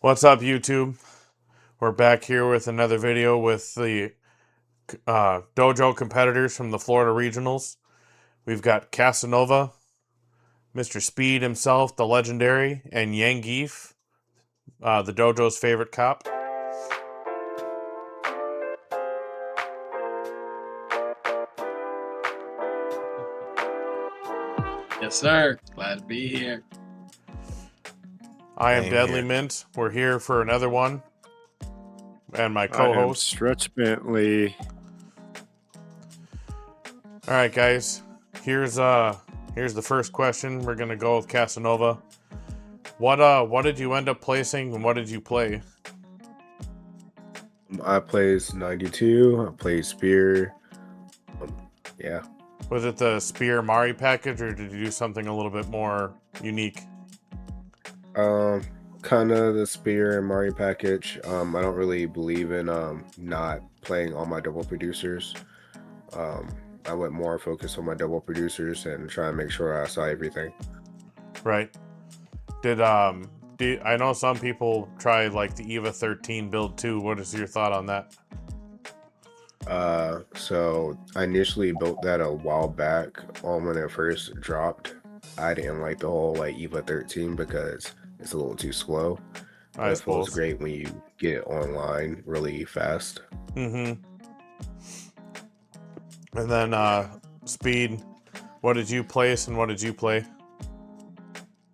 What's up, YouTube? We're back here with another video with the Dojo competitors from the Florida Regionals. We've got Cassanova, Mr. Speed himself, the legendary, and Yangief, the Dojo's favorite cop. Yes, sir. Glad to be here. I am Same Deadly here. Mint. We're here for another one. And my I am co-host. Stretch Bentley. Alright, guys. Here's the first question. We're gonna go with Casanova. What did you end up placing and what did you play? I plays 92. I play Spear. Yeah. Was it the Spear Mari package, or did you do something a little bit more unique? Kind of the Spear and Mari package. I don't really believe in not playing all my double producers. I went more focused on my double producers and try and make sure I saw everything. Right. Did I know some people try like the EVA 13 build too. What is your thought on that? So I initially built that a while back when it first dropped. I didn't like the whole like EVA 13 because it's a little too slow. I It feels suppose. great when you get it online really fast. Mm-hmm. And then Speed, what did you place and what did you play?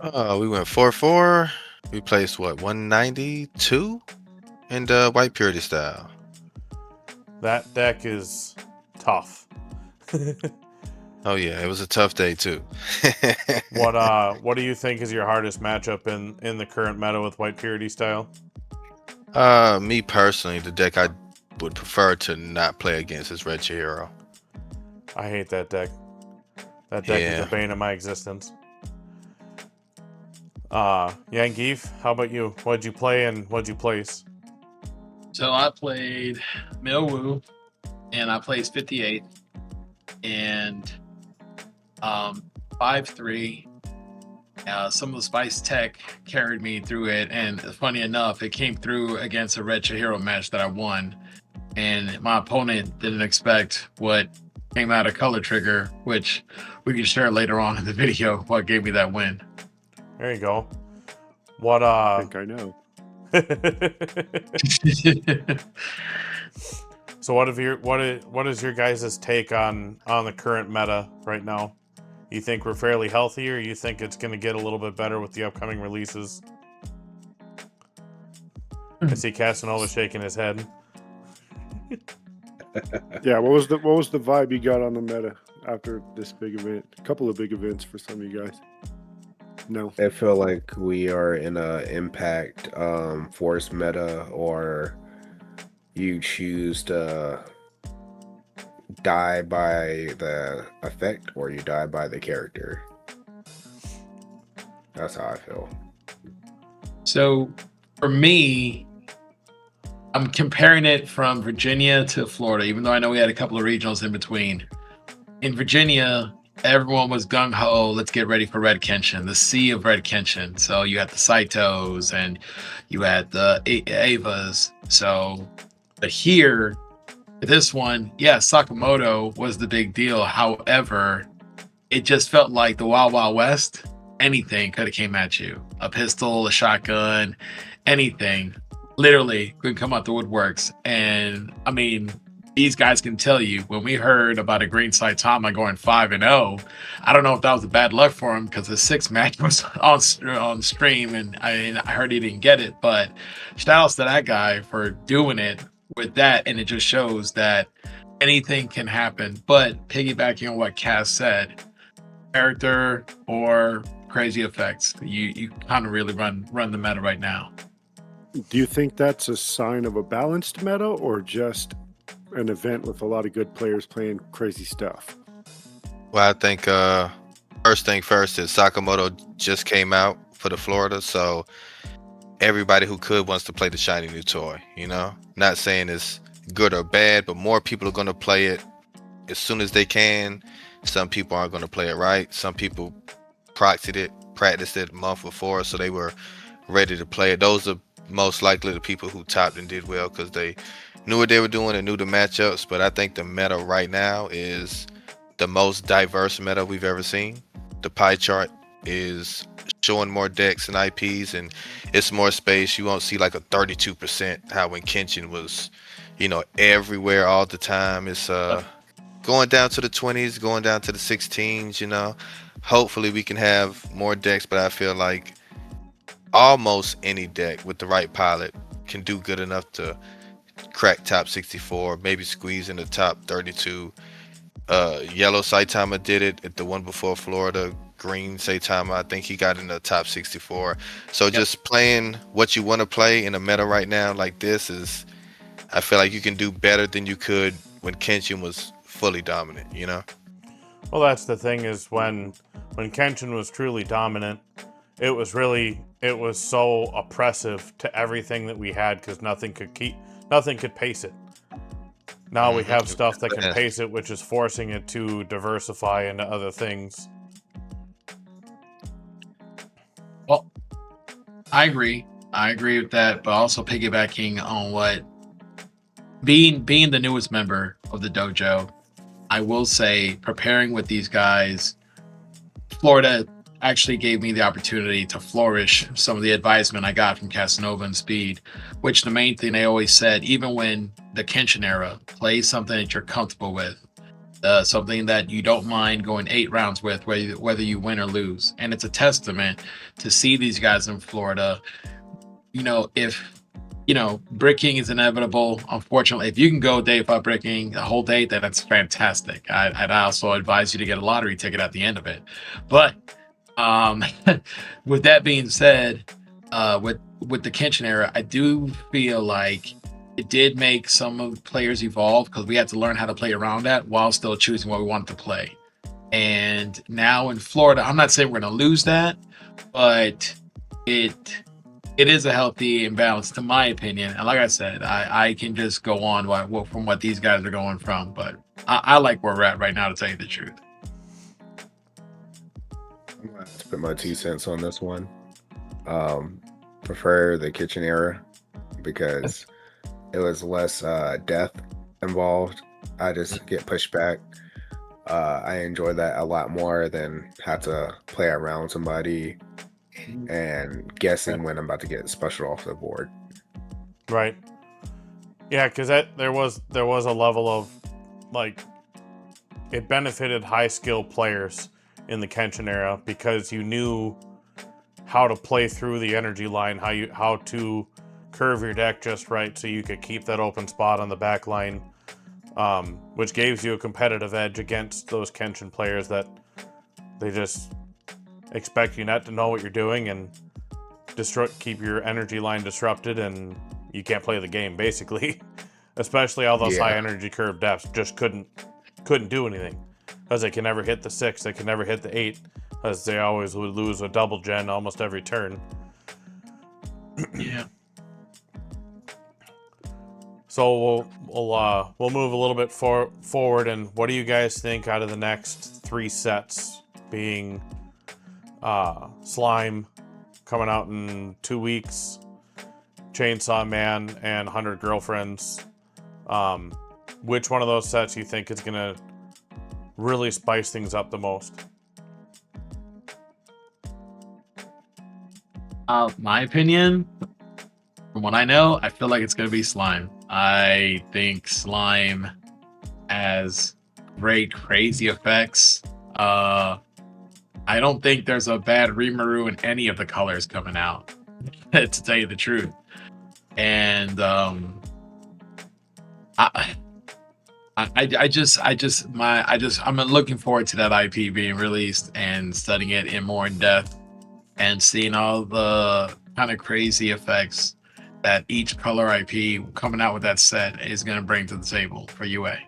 We went 4-4. We placed what, 192 in the white purity style. That deck is tough. Oh yeah, it was a tough day too. What do you think is your hardest matchup in the current meta with white purity style? Me personally, the deck I would prefer to not play against is Red Chihiro. I hate that deck. That deck is Yeah. a bane of my existence. Yangief, how about you? What'd you play and what'd you place? So I played Milwoo, and I placed 58, and 5-3. Some of the Spice Tech carried me through it, and funny enough, it came through against a Red Chihiro match that I won, and my opponent didn't expect what came out of Color Trigger, which we can share later on in the video. What gave me that win? There you go. What I think I know. So what is your guys' take on the current meta right now? You think we're fairly healthy, or you think it's going to get a little bit better with the upcoming releases? I see Casanova shaking his head. Yeah, what was the vibe you got on the meta after this big event? A couple of big events for some of you guys. No. I feel like we are in a impact force meta, or you choose to die by the effect or you die by the character. That's how I feel. So for me, I'm comparing it from Virginia to Florida, even though I know we had a couple of regionals in between. In Virginia, everyone was gung-ho, let's get ready for Red Kenshin, the sea of Red Kenshin. So you had the Saitos and you had the Avas. So, but here, this one, yeah, Sakamoto was the big deal. However, it just felt like the Wild Wild West. Anything could have came at you. A pistol, a shotgun, anything. Literally could come out the woodworks. And I mean, these guys can tell you, when we heard about a green Saitama going 5-0, I don't know if that was a bad luck for him because the 6th match was on stream, and I heard he didn't get it. But shout outs to that guy for doing it with that, and it just shows that anything can happen. But piggybacking on what Cass said, character or crazy effects, you kind of really run the meta right now. Do you think that's a sign of a balanced meta or just an event with a lot of good players playing crazy stuff? Well, I think first thing first is Sakamoto just came out for the Florida, so everybody who could wants to play the shiny new toy. You know, not saying it's good or bad, but more people are going to play it as soon as they can. Some people aren't going to play it right. Some people practiced it a month before, so they were ready to play it. Those are most likely the people who topped and did well because they knew what they were doing and knew the matchups. But I think the meta right now is the most diverse meta we've ever seen. The pie chart is showing more decks and IPs, and it's more space. You won't see like a 32% how when Kenshin was, everywhere all the time. It's going down to the 20s, going down to the 16s. Hopefully we can have more decks, but I feel like almost any deck with the right pilot can do good enough to crack top 64, maybe squeeze in the top 32. Yellow Saitama did it at the one before Florida. Green Saitama, I think he got in the top 64. So just playing what you want to play in a meta right now like this is, I feel like you can do better than you could when Kenshin was fully dominant, Well, that's the thing is when Kenshin was truly dominant, it was so oppressive to everything that we had because nothing could pace it. Now we have stuff that can pace it, which is forcing it to diversify into other things. Well, I agree. I agree with that, but also piggybacking on what being the newest member of the dojo, I will say preparing with these guys, Florida actually gave me the opportunity to flourish some of the advisement I got from Cassanova and Speed, which the main thing they always said, even when the Kenshin era, play something that you're comfortable with, something that you don't mind going 8 rounds with, whether you win or lose. And it's a testament to see these guys in Florida. If bricking is inevitable, unfortunately, if you can go day without bricking the whole day, then that's fantastic. I'd also advise you to get a lottery ticket at the end of it. But with that being said, with the Kenshin era, I do feel like it did make some of the players evolve because we had to learn how to play around that while still choosing what we wanted to play. And now in Florida, I'm not saying we're going to lose that, but it is a healthy imbalance, to my opinion. And like I said, I can just go on from what these guys are going from, but I like where we're at right now, to tell you the truth. I'm gonna have to put my 2 cents on this one. Prefer the kitchen era because it was less death involved. I just get pushed back. I enjoy that a lot more than have to play around somebody and guessing when I'm about to get special off the board. Right. Yeah, because there was a level of it benefited high skill players in the Kenshin era because you knew how to play through the energy line, how to curve your deck just right so you could keep that open spot on the back line, which gives you a competitive edge against those Kenshin players that they just expect you not to know what you're doing and keep your energy line disrupted, and you can't play the game basically. Especially all those high energy curve depths just couldn't do anything because they can never hit the 6, they can never hit the 8, because they always would lose a double gen almost every turn. Yeah. So we'll move a little bit forward, and what do you guys think out of the next 3 sets, being Slime coming out in 2 weeks, Chainsaw Man, and 100 Girlfriends? Which one of those sets you think is gonna really spice things up the most? My opinion, from what I know, I feel like it's going to be Slime. I think Slime has great, crazy effects. I don't think there's a bad Rimuru in any of the colors coming out, to tell you the truth. And I'm looking forward to that IP being released and studying it more in depth and seeing all the kind of crazy effects that each color IP coming out with that set is going to bring to the table for UA.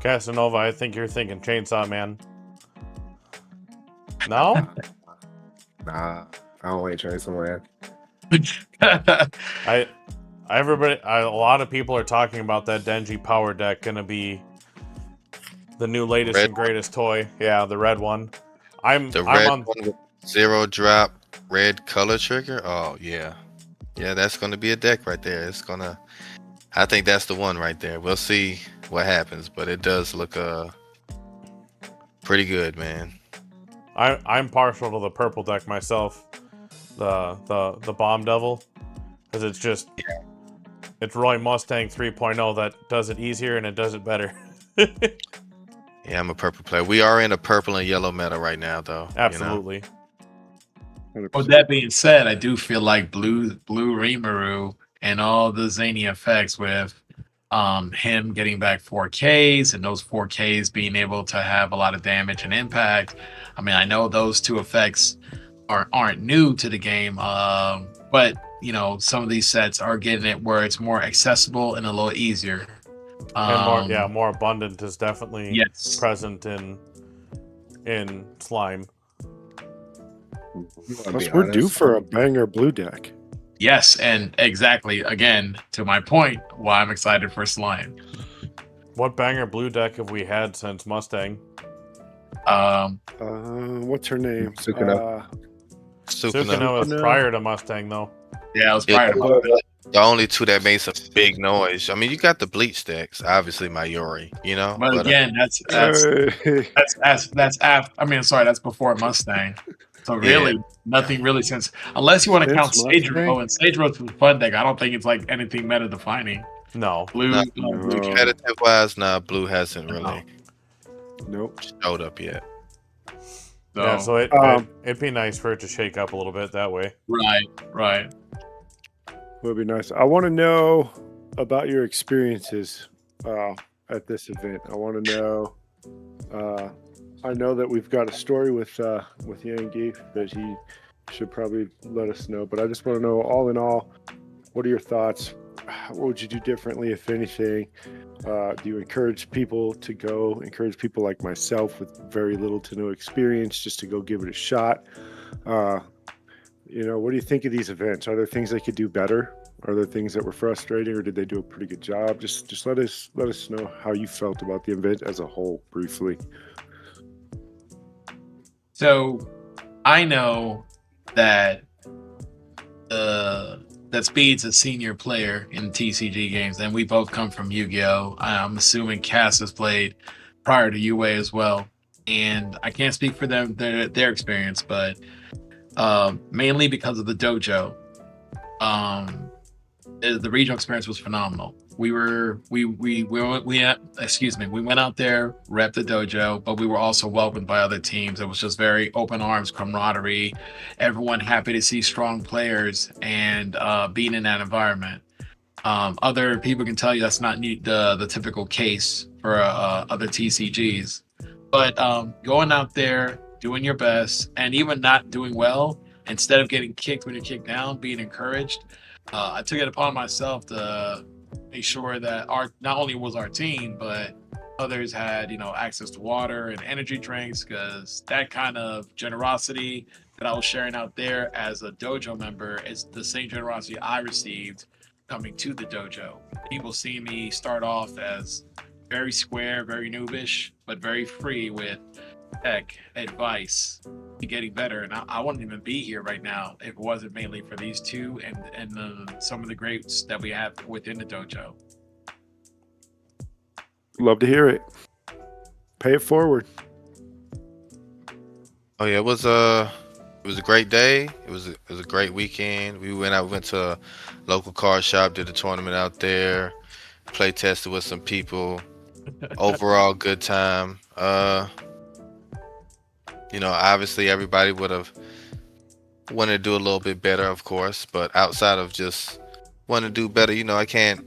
Casanova, I think you're thinking Chainsaw Man. No? Nah, I don't like Chainsaw Man. A lot of people are talking about that Denji power deck gonna be the new latest and greatest toy. Yeah, the red one. The red one with 0 drop, red color trigger. Oh yeah, yeah, that's gonna be a deck right there. It's gonna. I think that's the one right there. We'll see what happens, but it does look pretty good, man. I'm partial to the purple deck myself, the Bomb Devil, because it's Roy Mustang 3.0 that does it easier and it does it better. Yeah, I'm a purple player. We are in a purple and yellow meta right now, though. Absolutely. 100%. With that being said, I do feel like Blue Rimuru and all the zany effects with him getting back 4Ks and those 4Ks being able to have a lot of damage and impact. I mean, I know those two effects aren't new to the game, but you know, some of these sets are getting it where it's more accessible and a little easier. And more abundant is definitely Yes. present in Slime. Plus, we're due for a banger blue deck. Yes, and exactly, again, to my point, why I'm excited for Slime. What banger blue deck have we had since Mustang? What's her name? Sukuna. Sukuna was prior to Mustang, though. Yeah, it was prior to Mustang. The only two that made some big noise. I mean, you got the bleach decks, obviously Mayuri, you know. But again, that's after. I mean, sorry, that's before Mustang. So really, nothing really since, unless you want to count Sage Row, and Sage Row's a fun deck. I don't think it's like anything meta defining. No, Blue. Competitive wise, nah, blue hasn't really showed up yet. So, yeah, so it'd be nice for it to shake up a little bit that way. Right. Would be nice. I want to know about your experiences at this event. I want to know. I know that we've got a story with Yangief that he should probably let us know. But I just want to know, all in all, what are your thoughts? What would you do differently, if anything? Do you encourage people to go? Encourage people like myself with very little to no experience just to go give it a shot? What do you think of these events? Are there things they could do better? Are there things that were frustrating, or did they do a pretty good job? Just let us know how you felt about the event as a whole, briefly. So I know that that Speed's a senior player in TCG games, and we both come from Yu-Gi-Oh! I'm assuming Cass has played prior to UA as well, and I can't speak for them their experience, but mainly because of the dojo. The regional experience was phenomenal. We went out there, repped the dojo, but we were also welcomed by other teams. It was just very open arms, camaraderie, everyone happy to see strong players and being in that environment. Other people can tell you that's not the typical case for other TCGs, but going out there, doing your best, and even not doing well, instead of getting kicked when you're kicked down, being encouraged. I took it upon myself to make sure that not only was our team, but others had access to water and energy drinks, because that kind of generosity that I was sharing out there as a dojo member is the same generosity I received coming to the dojo. People see me start off as very square, very noobish, but very free with tech advice to getting better, and I wouldn't even be here right now if it wasn't mainly for these two and some of the greats that we have within the dojo. Love to hear it. Pay it forward. Oh yeah, it was a great day. It was a great weekend. We went to a local card shop, did a tournament out there, play tested with some people. Overall good time. Obviously everybody would have wanted to do a little bit better, of course, but outside of just wanting to do better, I can't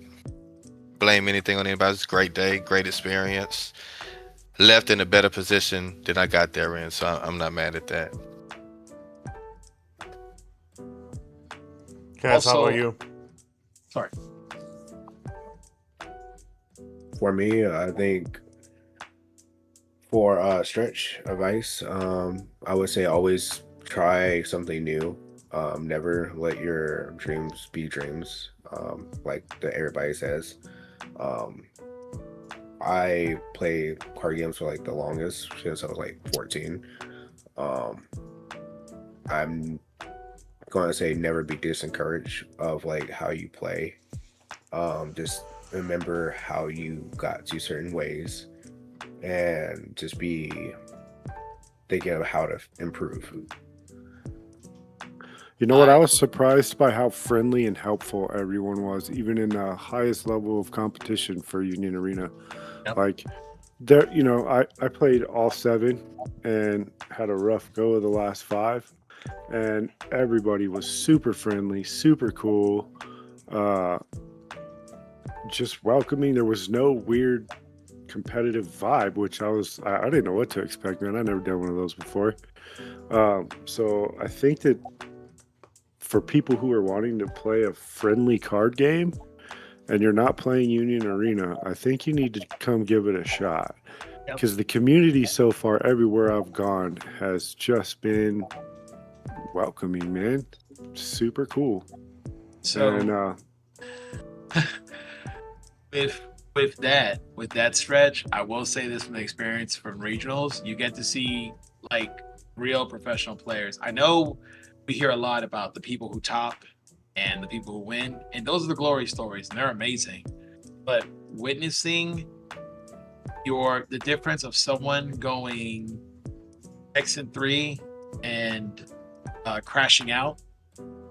blame anything on anybody. It's a great day, great experience. Left in a better position than I got there in, so I'm not mad at that. Cass, how about you? Sorry. For me, I think for stretch advice, I would say always try something new. Never let your dreams be dreams, like everybody says. I play card games for the longest, since I was 14. I'm going to say never be discouraged of like how you play. Just remember how you got to certain ways, and just be thinking of how to improve. You know what? I was surprised by how friendly and helpful everyone was, even in the highest level of competition for Union Arena. Yep. Like, there, you know, I played all 7 and had a rough go of the last 5, and everybody was super friendly, super cool, just welcoming. There was no weird competitive vibe, which I didn't know what to expect, man. I never done one of those before. So I think that for people who are wanting to play a friendly card game and you're not playing Union Arena, I think you need to come give it a shot. Yep. Because the community so far, everywhere I've gone, has just been welcoming, man. Super cool. So And with that stretch, I will say this from the experience from regionals, you get to see like real professional players. I know we hear a lot about the people who top and the people who win, and those are the glory stories, and they're amazing. But witnessing the difference of someone going X3 and crashing out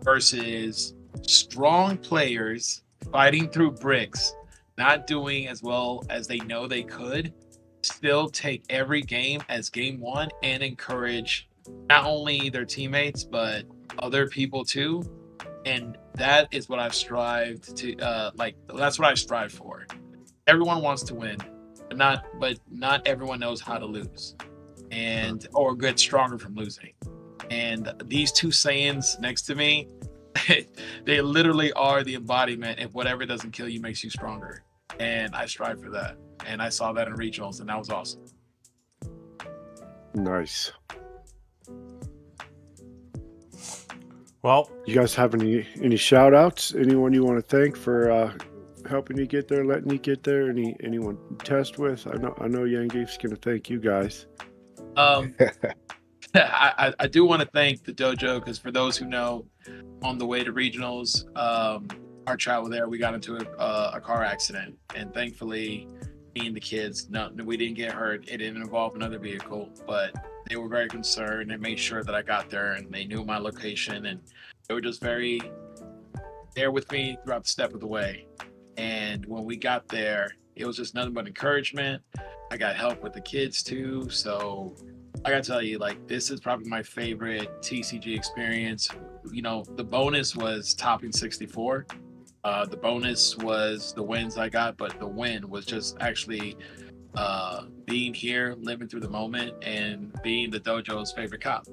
versus strong players fighting through bricks, not doing as well as they know they could, still take every game as game one and encourage not only their teammates but other people too. And that is what I've strived to that's what I strive for. Everyone wants to win, but not everyone knows how to lose and or get stronger from losing. And these two Saiyans next to me, they literally are the embodiment of whatever doesn't kill you makes you stronger. And I strive for that. And I saw that in regionals, and that was awesome. nice. Well, You guys have any shout outs? Anyone you want to thank for helping you get there, letting you get there? Anyone you test with? I know Yangief's gonna thank you guys. I do want to thank the dojo, because for those who know, on the way to regionals, our travel there, we got into a car accident, and thankfully, me and the kids, no, we didn't get hurt. It didn't involve another vehicle, but they were very concerned and made sure that I got there, and they knew my location, and they were just very there with me throughout the step of the way. And when we got there, it was just nothing but encouragement. I got help with the kids too, so I gotta tell you, like, this is probably my favorite TCG experience. You know, the bonus was topping 64. The bonus was the wins I got, but the win was just actually being here, living through the moment, and being the dojo's favorite cop.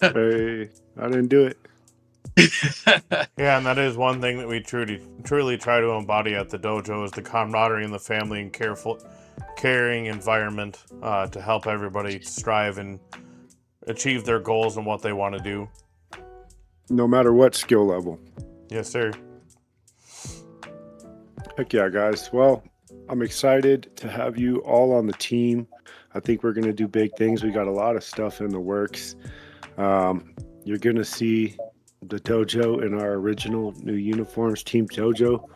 Hey, I didn't do it. yeah, and that is one thing that we truly try to embody at the dojo, is the camaraderie and the family and caring environment to help everybody strive and achieve their goals and what they want to do. No matter what skill level. Yes, sir. Heck yeah, guys. Well, I'm excited to have you all on the team. I think we're going to do big things. We got a lot of stuff in the works. You're going to see the dojo in our original new uniforms, Team Dojo,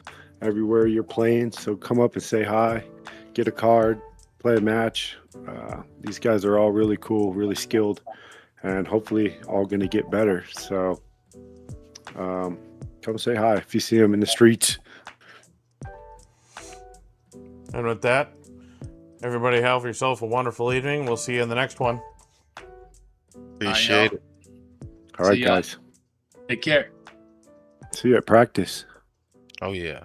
everywhere you're playing. So come up and say hi, get a card, play a match. These guys are all really cool, really skilled, and hopefully all going to get better. So come say hi if you see them in the streets. And with that, everybody have yourself a wonderful evening. We'll see you in the next one. Appreciate it. All right, See ya. guys. Take care. See you at practice. Oh yeah.